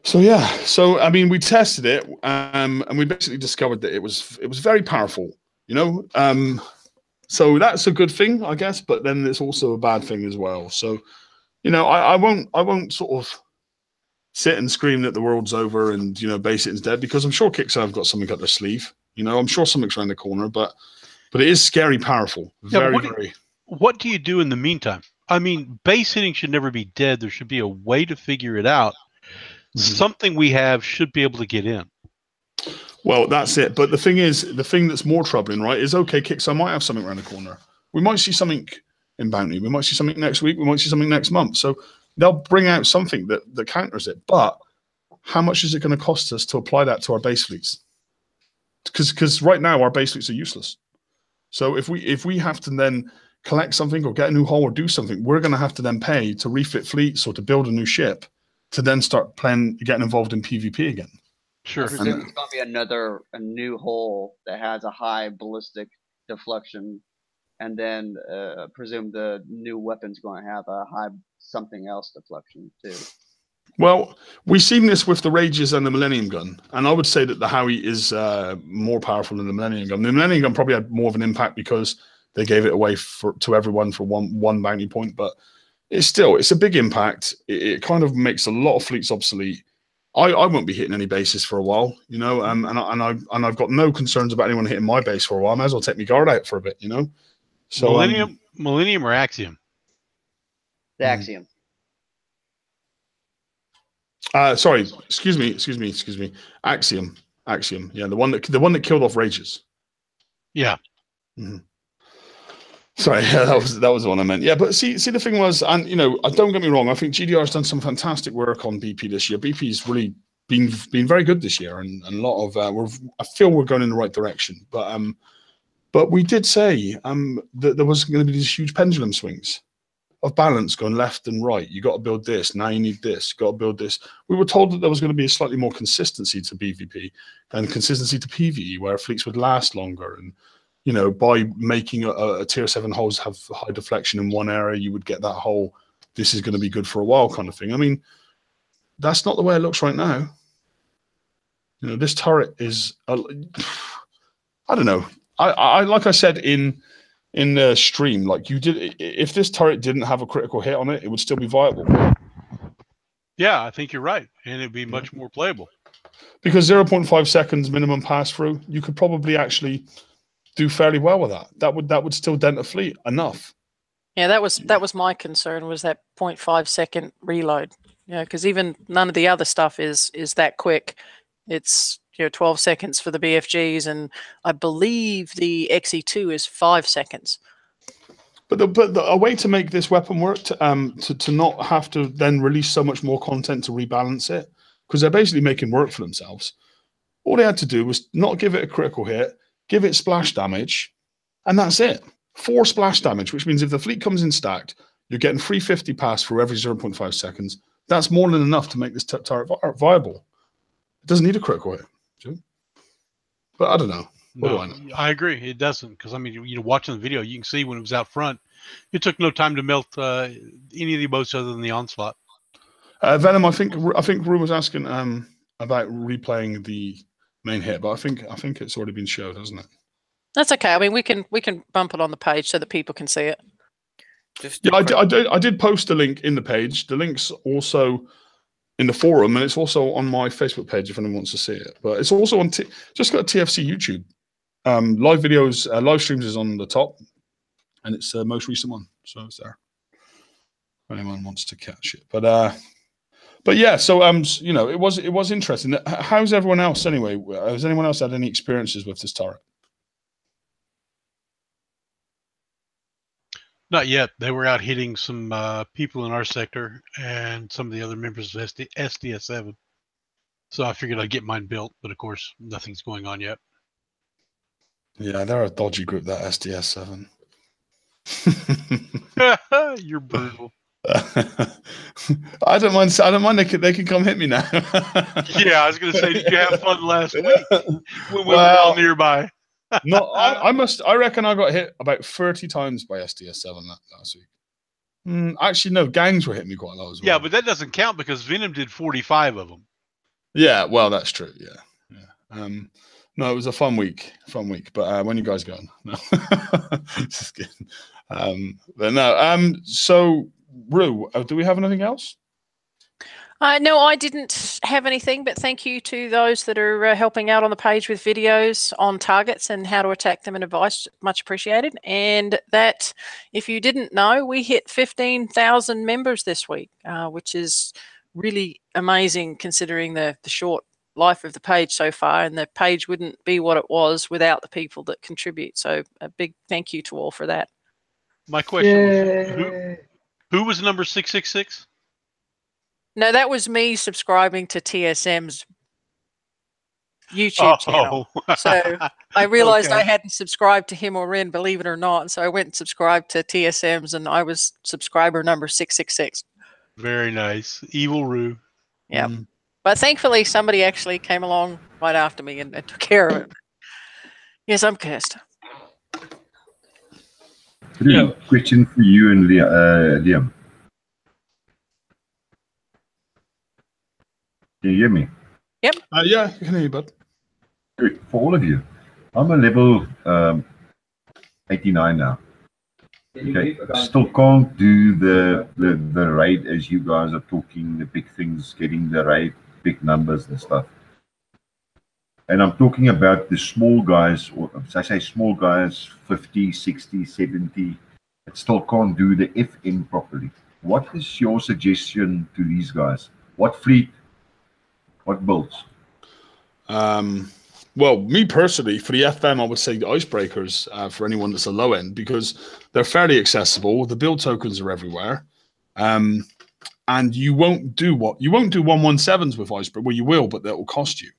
So yeah, so I mean, we tested it, and we basically discovered that it was very powerful. You know, so that's a good thing, I guess. But then it's also a bad thing as well. So, you know, I won't sort of sit and scream that the world's over and, you know, Basit's dead, because I'm sure Kickstarter have got something up their sleeve. You know, I'm sure something's around the corner, but it is scary powerful. Very. What do you do in the meantime? I mean, base hitting should never be dead. There should be a way to figure it out. Something we have should be able to get in. Well, that's it. But the thing is, the thing that's more troubling, right, is, okay, Kickstarter might have something around the corner. We might see something in bounty. We might see something next week. We might see something next month. So they'll bring out something that counters it. But how much is it going to cost us to apply that to our base fleets? Because right now our base fleets are useless. So if we have to then collect something or get a new hull or do something, we're going to have to then pay to refit fleets or to build a new ship to then start getting involved in PvP again. Sure. I presume it's going to be a new hull that has a high ballistic deflection, and then presume the new weapon's going to have a high something else deflection too. Well, we've seen this with the Rages and the Millennium Gun, and I would say that the Howie is more powerful than the Millennium Gun. The Millennium Gun probably had more of an impact because they gave it away to everyone for one bounty point, but it's a big impact. It kind of makes a lot of fleets obsolete. I won't be hitting any bases for a while, you know, and I've got no concerns about anyone hitting my base for a while. I might as well take my guard out for a bit, you know. So Millennium or Axiom? The Axiom. Sorry, excuse me. Axiom. Yeah, the one that killed off Rages. Yeah. Mm-hmm. Sorry, that was the one I meant. Yeah, but see, the thing was, and you know, don't get me wrong. I think GDR has done some fantastic work on BP this year. BP's really been very good this year, and a lot of I feel we're going in the right direction. But we did say that there was going to be these huge pendulum swings of balance going left and right. You got to build this. Now you need this. Got to build this. We were told that there was going to be a slightly more consistency to BVP and consistency to PVE, where fleets would last longer. And you know, by making a tier 7 holes have high deflection in one area, you would get that whole "this is going to be good for a while" kind of thing. I mean, that's not the way it looks right now. You know, this turret is, I don't know. I like I said in the stream, like you did, if this turret didn't have a critical hit on it, it would still be viable. Yeah, I think you're right, and it'd be much more playable. Because 0.5 seconds minimum pass through, you could probably actually do fairly well with that. That would still dent a fleet enough. Yeah, that was my concern, was that 0.5 second reload. Yeah, because even none of the other stuff is that quick. It's 12 seconds for the BFGs, and I believe the XE2 is 5 seconds. But a way to make this weapon work to not have to then release so much more content to rebalance it, because they're basically making work for themselves. All they had to do was not give it a critical hit, give it splash damage, and that's it. 4 splash damage, which means if the fleet comes in stacked, you're getting 350 pass through every 0.5 seconds. That's more than enough to make this turret viable. It doesn't need a critical hit. But I don't know. What do I know? I agree. It doesn't, because I mean, watching the video, you can see when it was out front, it took no time to melt any of the boats other than the onslaught. Venom, I think Rue was asking about replaying the main hit, but I think it's already been showed, hasn't it? That's okay. I mean, we can bump it on the page so that people can see it. I did post a link in the page. The link's also in the forum, and it's also on my Facebook page if anyone wants to see it. But it's also on just got a TFC YouTube. Live videos, live streams is on the top, and it's the most recent one, so it's there. If anyone wants to catch it, but yeah. So it was interesting. How's everyone else anyway? Has anyone else had any experiences with this turret? Not yet. They were out hitting some people in our sector and some of the other members of SDS7. So I figured I'd get mine built, but of course, nothing's going on yet. Yeah, they're a dodgy group, that SDS7. You're brutal. I don't mind. They can come hit me now. Yeah, I was going to say, did you have fun last week when we were all nearby? No, I reckon I got hit about 30 times by SDS7 last week. Actually, no, gangs were hitting me quite a lot as well. Yeah, but that doesn't count because Venom did 45 of them. Yeah, well, that's true. Yeah. No, it was a fun week. But when you guys going? No, just kidding. But no. So, Rue, do we have anything else? No, I didn't have anything, but thank you to those that are helping out on the page with videos on targets and how to attack them and advice. Much appreciated. And that, if you didn't know, we hit 15,000 members this week, which is really amazing considering the short life of the page so far, and the page wouldn't be what it was without the people that contribute. So a big thank you to all for that. My question was, who was number 666? No, that was me subscribing to TSM's YouTube channel. So I realized I hadn't subscribed to him or Ren, believe it or not. And so I went and subscribed to TSM's, and I was subscriber number 666. Very nice. Evil Rue. Yeah. But thankfully, somebody actually came along right after me and took care of it. Yes, I'm cursed. Question for you and Liam. Can you hear me? Yep. Yeah, I can hear you, bud. For all of you, I'm a level 89 now. Okay, still can't do the raid as you guys are talking, the big things, getting the raid, big numbers and stuff. And I'm talking about the small guys, or as I say small guys, 50, 60, 70, that still can't do the FM properly. What is your suggestion to these guys? What fleet? What builds? Well, me personally, for the FM, I would say the icebreakers for anyone that's a low end, because they're fairly accessible. The build tokens are everywhere. And you won't do 117s with icebreaker. Well, you will, but that will cost you.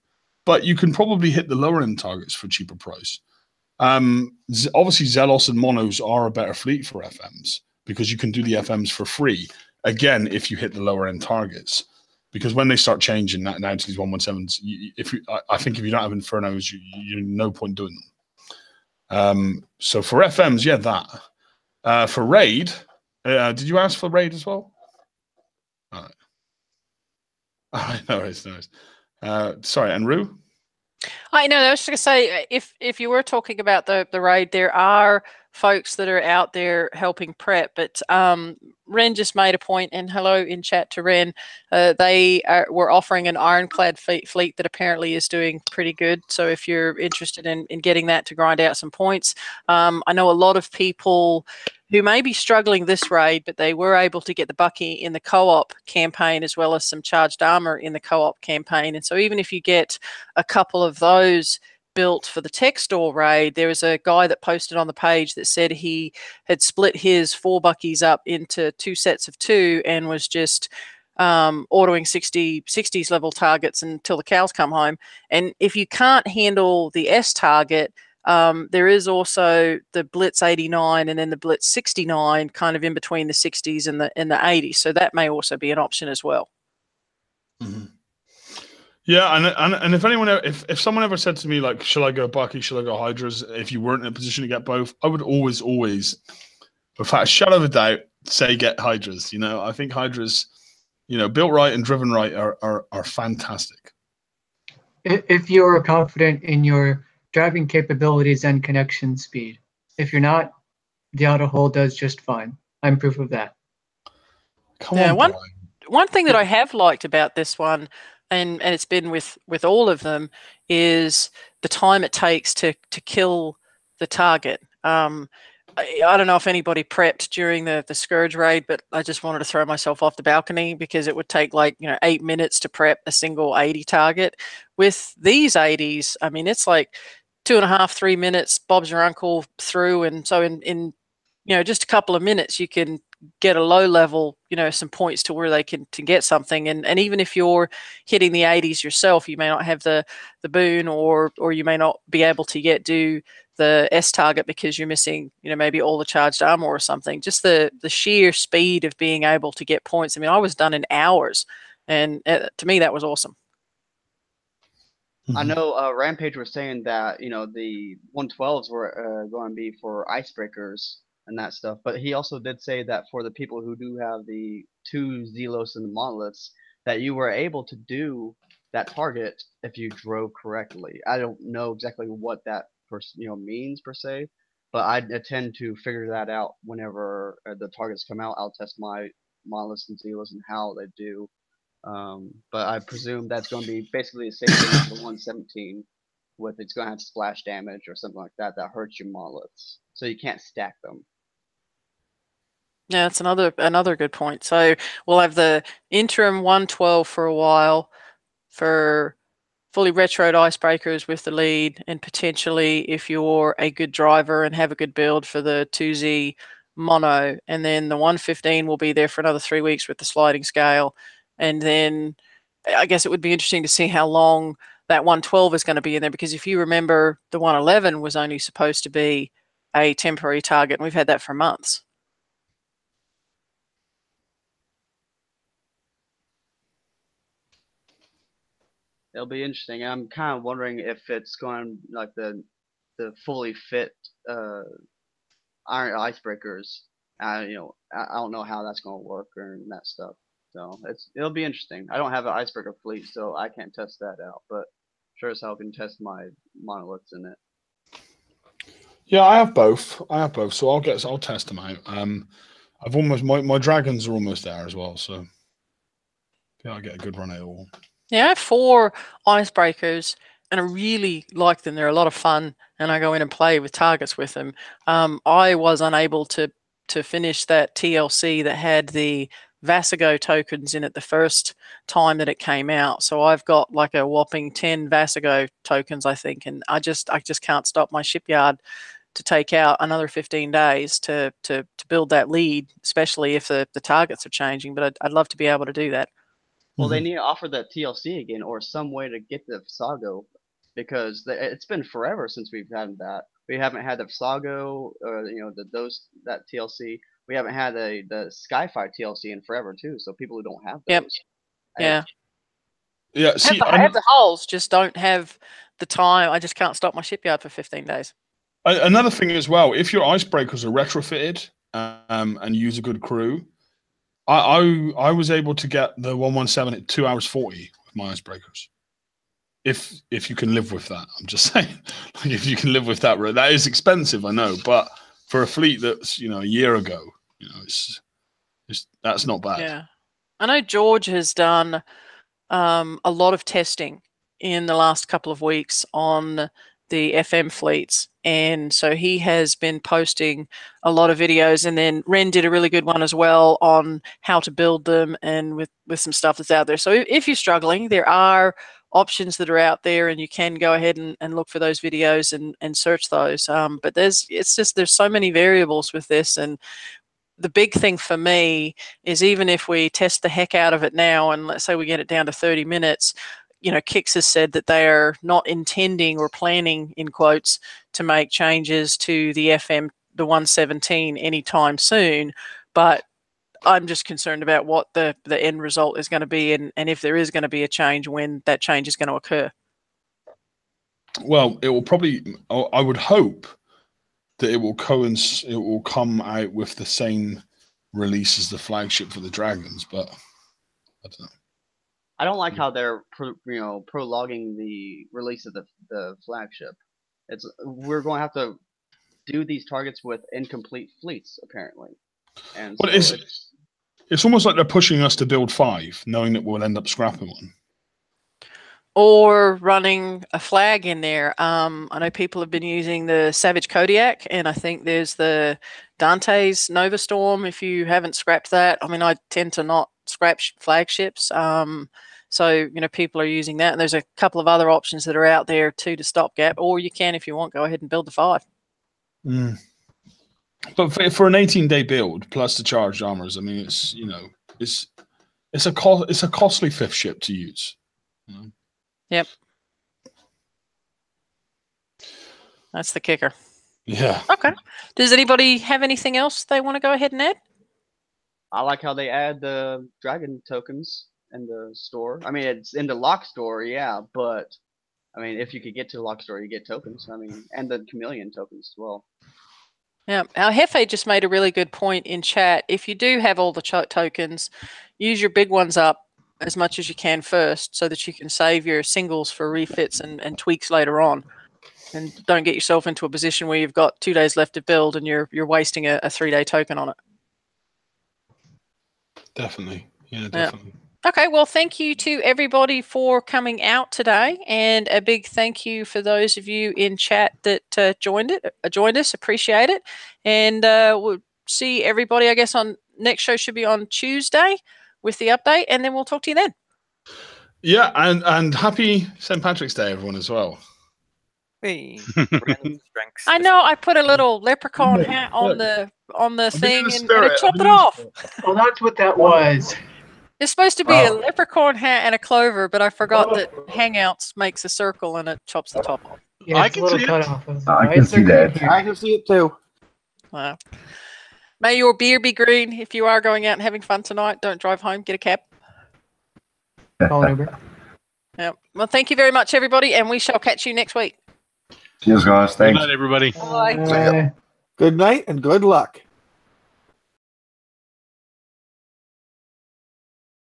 But you can probably hit the lower end targets for a cheaper price. Obviously, Zelos and Monos are a better fleet for FMs because you can do the FMs for free. Again, if you hit the lower end targets. Because when they start changing that now to these 117s, I think if you don't have Infernos, you're no point doing them. So for FMs, yeah, that. For Raid, did you ask for Raid as well? All right. All right, no worries. Sorry, and Rue? I know. I was just going to say, if you were talking about the raid, there are folks that are out there helping prep, but Ren just made a point, and hello in chat to Ren. They were offering an ironclad fleet that apparently is doing pretty good. So if you're interested in getting that to grind out some points, I know a lot of people who may be struggling this raid, but they were able to get the Bucky in the co-op campaign as well as some charged armor in the co-op campaign. And so even if you get a couple of those built for the tech store raid, there was a guy that posted on the page that said he had split his 4 Buckies up into 2 sets of 2 and was just autoing 60s level targets until the cows come home. And if you can't handle the S target, there is also the Blitz 89 and then the Blitz 69 kind of in between the 60s and the 80s. So that may also be an option as well. Mm-hmm. Yeah, and if anyone, if someone ever said to me like, "Shall I go Bucky? Shall I go Hydras?" If you weren't in a position to get both, I would always, without a shadow of a doubt, say get Hydras. I think Hydras, built right and driven right are fantastic. If you're confident in your driving capabilities and connection speed. If you're not, the auto hold does just fine. I'm proof of that. Come on, one thing that I have liked about this one, and it's been with all of them, is the time it takes to kill the target. I don't know if anybody prepped during the Scourge raid, but I just wanted to throw myself off the balcony because it would take 8 minutes to prep a single 80 target. With these 80s, I mean, it's like 2.5, 3 minutes, Bob's your uncle through. And so in just a couple of minutes, you can get a low level, some points to where they can to get something. And even if you're hitting the 80s yourself, you may not have the boon or you may not be able to yet do the S target because you're missing, maybe all the charged armor or something. Just the sheer speed of being able to get points. I mean, I was done in hours, and to me, that was awesome. I know Rampage was saying that the 112s were going to be for icebreakers and that stuff, but he also did say that for the people who do have the 2 Zelos and the monoliths, that you were able to do that target if you drove correctly. I don't know exactly what that means per se, but I tend to figure that out whenever the targets come out. I'll test my monoliths and Zelos and how they do. But I presume that's going to be basically the same thing as the 117, with it's going to have splash damage or something like that hurts your monoliths, so you can't stack them. Yeah, that's another good point. So we'll have the interim 112 for a while for fully retroed icebreakers with the lead, and potentially if you're a good driver and have a good build for the 2Z mono, and then the 115 will be there for another 3 weeks with the sliding scale. And then I guess it would be interesting to see how long that 112 is going to be in there, because if you remember, the 111 was only supposed to be a temporary target, and we've had that for months. It'll be interesting. I'm kind of wondering if it's going like the fully fit iron icebreakers. I don't know how that's going to work or that stuff. So it'll be interesting. I don't have an icebreaker fleet, so I can't test that out. But sure as hell can test my monoliths in it. Yeah, I have both. So I'll test them out. I've almost my dragons are almost there as well, so yeah, I'll get a good run at it all. Yeah, I have 4 icebreakers, and I really like them. They're a lot of fun, and I go in and play with targets with them. I was unable to finish that TLC that had the Vasigo tokens in it the first time that it came out. So I've got like a whopping 10 Vasigo tokens, I think, and I just can't stop my shipyard to take out another 15 days to build that lead, especially if the targets are changing. But I'd love to be able to do that. Well, they need to offer that TLC again, or some way to get the Sago, because it's been forever since we've had that. We haven't had the Sago, or that TLC. We haven't had the Skyfire TLC in forever too. So people who don't have those, Yep. Yeah. Yeah. See, I have the hulls, just don't have the time. I just can't stop my shipyard for 15 days. Another thing as well, if your icebreakers are retrofitted and use a good crew, I was able to get the 117 at 2 hours 40 with my icebreakers. If you can live with that, I'm just saying. Like, if you can live with that, that is expensive, I know, but for a fleet that's a year ago, it's that's not bad. Yeah, I know George has done a lot of testing in the last couple of weeks on the FM fleets, and so he has been posting a lot of videos, and then Ren did a really good one as well on how to build them and with some stuff that's out there. So if you're struggling, there are options that are out there, and you can go ahead and look for those videos and search those. But there's so many variables with this, and the big thing for me is, even if we test the heck out of it now, and let's say we get it down to 30 minutes, Kix has said that they are not intending or planning, in quotes, to make changes to the FM, the 117 anytime soon. But I'm just concerned about what the end result is going to be, and if there is going to be a change, when that change is going to occur. Well, it will probably, I would hope that it will come out with the same release as the flagship for the Dragons, but I don't know. I don't like how they're prologuing the release of the flagship. We're going to have to do these targets with incomplete fleets, apparently. And well, it's almost like they're pushing us to build 5, knowing that we'll end up scrapping one. Or running a flag in there. I know people have been using the Savage Kodiak, and I think there's the Dante's Nova Storm. If you haven't scrapped that, I mean, I tend to not scrap flagships. So people are using that, and there's a couple of other options that are out there too to stopgap. Or you can, if you want, go ahead and build the 5. But for an 18-day build plus the charged armors, I mean, it's a costly 5th ship to use. Yep. That's the kicker. Yeah. Okay. Does anybody have anything else they want to go ahead and add? I like how they add the dragon tokens in the store. I mean, it's in the lock store, yeah, but I mean, if you could get to the lock store, you get tokens. I mean, and the chameleon tokens as well. Yeah, our Hefe just made a really good point in chat. If you do have all the tokens, use your big ones up as much as you can first, so that you can save your singles for refits and tweaks later on, and don't get yourself into a position where you've got 2 days left to build and you're wasting a 3-day token on it. Definitely. Yeah, definitely. Yeah. Okay, well, thank you to everybody for coming out today, and a big thank you for those of you in chat that joined us. Appreciate it, and we'll see everybody, I guess, on next show should be on Tuesday with the update, and then we'll talk to you then. Yeah, and happy St. Patrick's Day, everyone, as well. Hey. I know I put a little leprechaun hat on the thing, and it chopped it off. Well, that's what that was. It's supposed to be a leprechaun hat and a clover, but I forgot that Hangouts makes a circle and it chops the top off. Yeah, I can see it. I can see that. I can see it too. Wow. May your beer be green. If you are going out and having fun tonight, don't drive home. Get a cab. Call an Uber. Yeah. Well, thank you very much, everybody, and we shall catch you next week. Cheers, guys. Thanks. Good night, everybody. Bye. Good night and good luck.